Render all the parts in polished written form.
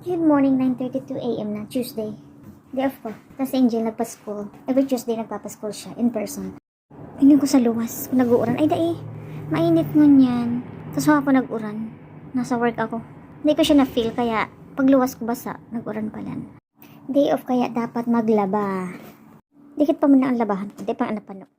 Good morning, 9:32 a.m. na, Tuesday. Day off ko. Tapos si Angel nagpa-school. Every Tuesday nagpapa-school siya, in person. Tingnan ko sa luwas, nag-uuran. Ay, dai, mainit ngun yan. Tapos ako nag-uran. Nasa work ako. Hindi ko siya na-feel, kaya pag luwas ko basa, nag-uran pala. Day off kaya dapat maglaba. Dikit pa muna ang labahan. Hindi pa ang napano.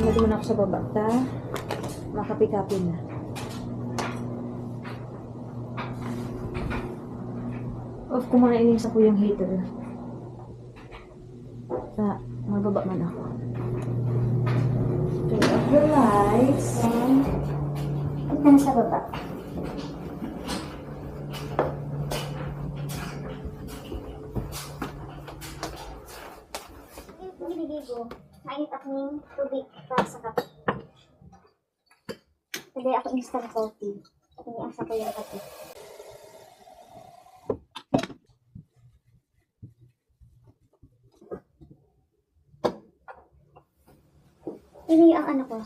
Lagi mo na ako sa baba, ta? Makapi-kapi na. Off ko muna iningsa ko yung heater. Ta, magbaba man ako. Turn off the lights. And, ito na sa baba. Binigay ko. Mainit ako ng tubig para sa kape. Pwede ako instant coffee. Iniasa ko yung kape. Ini ang ano ko.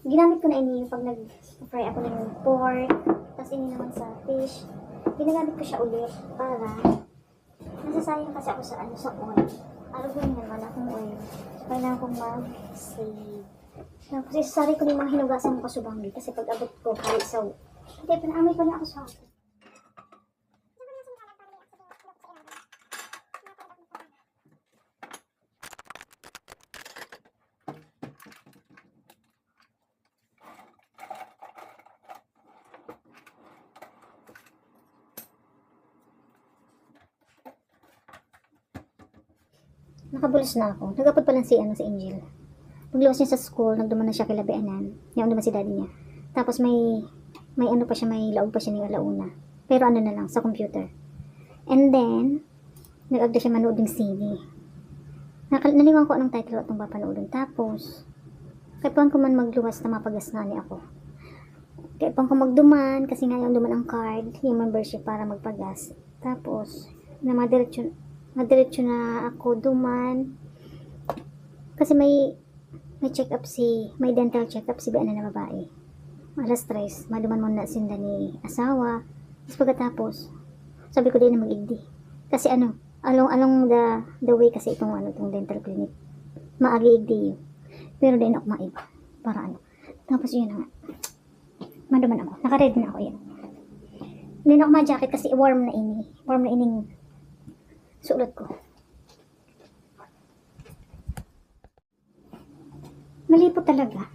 Ginamit ko na ini pag nag-fry ako ng pork. Tapos ini naman sa fish. Ginagamit ko siya ulit para nasasayang kasi ako sa sa oil. Aluguin naman akong oil. So, kailangan kong mag-save. Tapos, isasari ko yung mga hinugasan ko sa bangli. Kasi pag abot ko, kahit sa... Hindi, pinaamay ko na ako sa akin. Nakabulos na ako. Nagapod pa lang si Angel. Pagluwas niya sa school, nagduman na siya kay Labianan. Yung naman si daddy niya. Tapos may ano pa siya, may laog pa siya ng alauna. Pero ano na lang, sa computer. And then, nag-agda siya manood ng CD. Naliwan ko anong title at itong papanoodin. Tapos, kaipuan ko man magluwas na mapagas nga ni ako. Kaipuan ko magduman, kasi nga yung duman ang card, yung membership para magpagas. Tapos, madiretso na ako duman. Kasi may dental check-up si Biana na babae. Alas 3, maduman muna sinda ni asawa. Tapos pagkatapos, sabi ko din na mag-igdi. Kasi along the way kasi itong dental clinic. Maagi-igdi yun. Pero din ako maiba. Para Tapos yun na nga. Maduman ako. Naka-ready na ako yan. Hindi na ako ma-jacket kasi warm na ining sulat ko. Malipot talaga.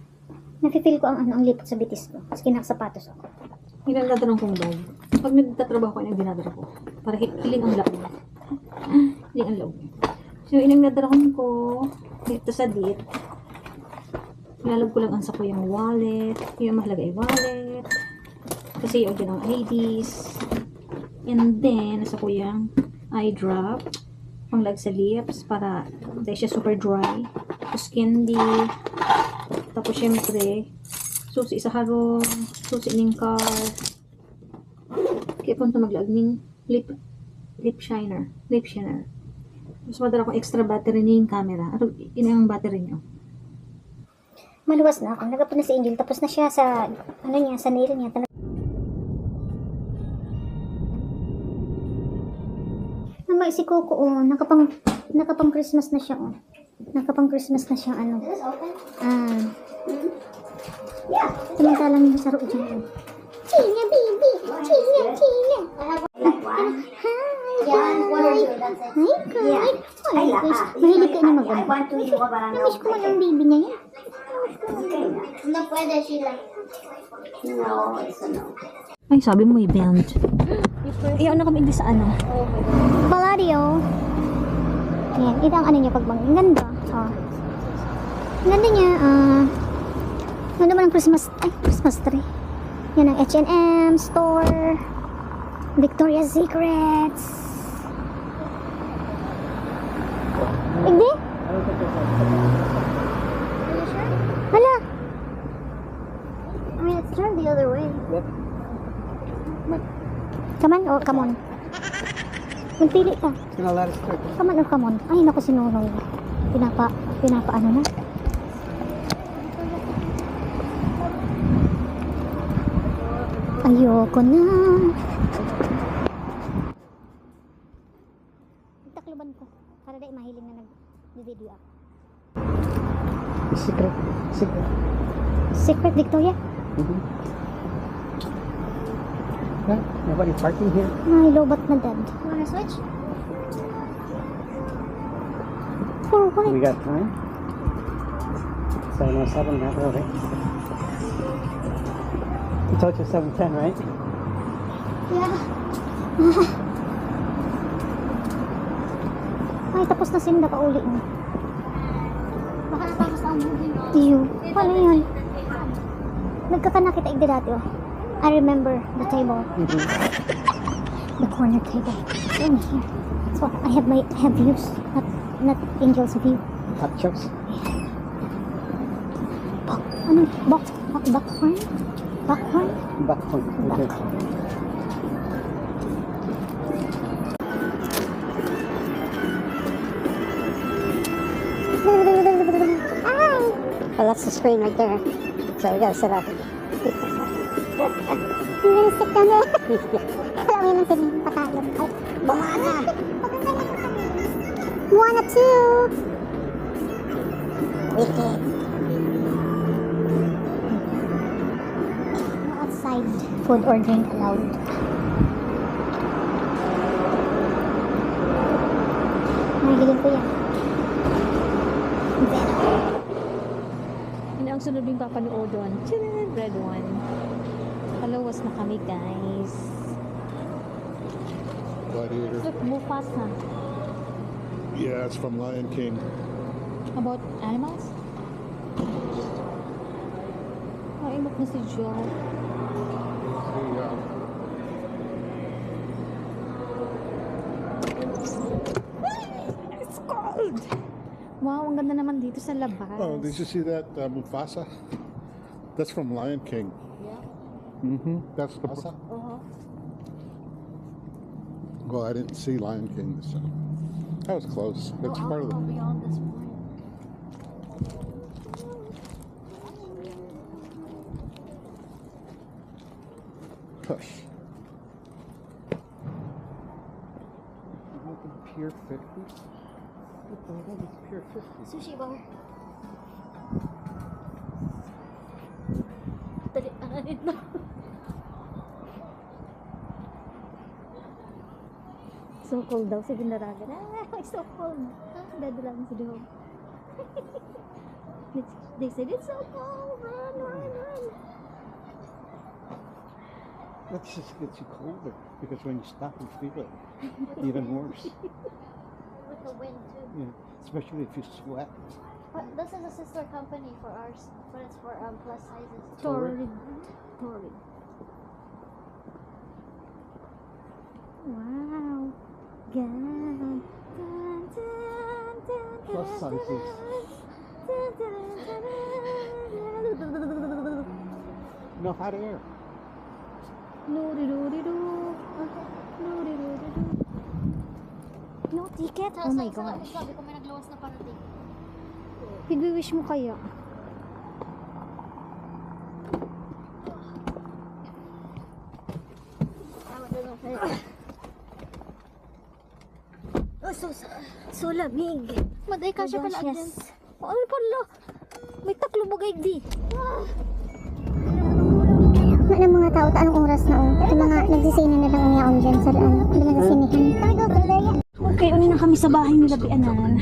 Nafe-feel ko ang lipot sa bitis ko. Kasi kinakasapatos ako. Hinaladarang kong bag. Pag nagtatrabaho ko, yung dinadara ko. Para hiling ang loob. Hiling ang loob. So, inagnadarang ko dito sa dit. Ilalog ko lang ang ko yung wallet. Yung mahalaga yung wallet. Kasi yung dyan ang IDs. And then, nasa ko yung eye drop, panglag sa lips para dahil siya super dry. Tapos candy. Tapos syempre susi sa harong, susi ning car. Kaya punta maglag ning lip shiner. Tapos madara ko extra battery ning camera. Ano ang battery niyo? Maluwas na ako. Nagapon na si Angel. Tapos na siya sa sa nail niya. Si Coco, nakapang Christmas na siya, Nakapang Christmas na siya, samantalang yung saro dyan, China, baby! China! Hi, guys! Mahilig kayo na maganda. Namiss ko man ang baby niya yan. No puede sila. No, eso no. Ay, sabi mo may band. Iyaw na kami hindi sa Palladio. Yan, ito ang niya pag ang ganda. Ganda niya. Ganda man ang Christmas tree. Yan ang H&M store. Victoria's Secrets. Hindi? Hala. Come on or come on? Magpili ka. It's gonna let us through. Come on or come on? Ay, naku, si Nonong. Pinapaano na. Ayoko na. Takluban ko. Para dahil mahiling na nag-video ako. Secret. Secret Victoria? Mm-hmm. Yeah, nobody parking here. Ay, lobat na dad. Wanna switch? For what? We got time. 7:07 now, okay. You told you 7:10, right? Yeah. Ay, tapos na sim na pauli mo. Baka natapos na ang movie mo. Iyo. Paano yan? Nagkakana kita igdi dati oh. I remember the table. Mm-hmm. The corner table. In here. So I have views. Not Angel's view. Hot chocs. Backhorn? Backhorn? Backhorn. Okay. Well, that's the screen right there. So we gotta sit up. Nilisik ka na. Alam mo naman sila patalo. Ay, Moana! Moana 2! Wicked. No outside food or drink allowed. Nahiling ko yan. Ano ang sunod yung papanoodon? Tcharan! Red one. Palawas na kami, guys. Gladiator. Look, Mufasa. Yeah, it's from Lion King. About animals? Ay, look na si Joe. It's cold! Wow, ang ganda naman dito sa labas. Oh, did you see that Mufasa? That's from Lion King. Yeah. Mm-hmm. That's the. Uh-huh. Well, I didn't see Lion King this time. That was close. That's part of the. beyond this point. Hush. Pier 50? What the hell is Pier 50? Sushi bar. Dali, na. So cold daw si Ginaraga. It's so cold. Dadala mo si Dihog. They said it's so cold. Run. That just gets you colder because when you stop you feel it even worse. With the wind too. Yeah, especially if you sweat. But this is a sister company for ours. But it's for plus sizes. Torrid. Torrid. Wow. God. Plus sizes. No hot air. No ticket? Oh my gosh. Sabi ko may naglawas na parating. Pigwi-wish mo kaya? Oh, so lamig. Maday ka siya pala dyan. Oh, ano pala? May taklo bugay di. Ng mga tao, anong oras na yung mga nagsisini na lang umiyaon dyan sa nagsisinihan. Okay, uni na kami sa bahay nila Bianan.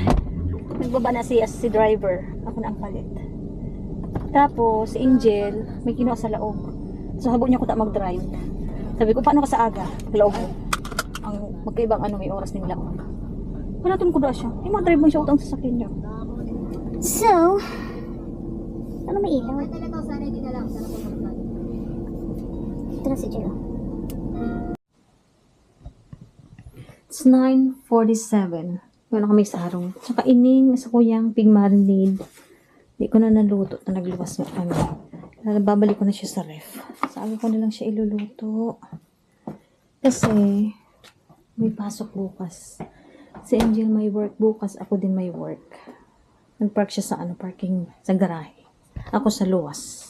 Nagbaba na si driver. Ako na ang palit. Tapos, si Angel, may kinuha sa laog. So, habo niya ko ta mag-drive. Sabi ko, paano ka sa aga? Laog mo. Ang magkaibang may oras nila. Wala tun ko daw siya. Eh, mag-drive mo siya utang sa sasakyan niya. So, ano may ilaw? Ito na si Jill. It's 9:47. Wala kami sa araw. Tsaka ining sa kuyang pig marinade. Di ko na naluto na nagluwas na kami. Babalik ko na siya sa ref. Sabi ko na lang siya iluluto. Kasi, may pasok bukas. Si Angel may work bukas, ako din may work. Nag-park siya sa parking, sa garahe. Ako sa luwas.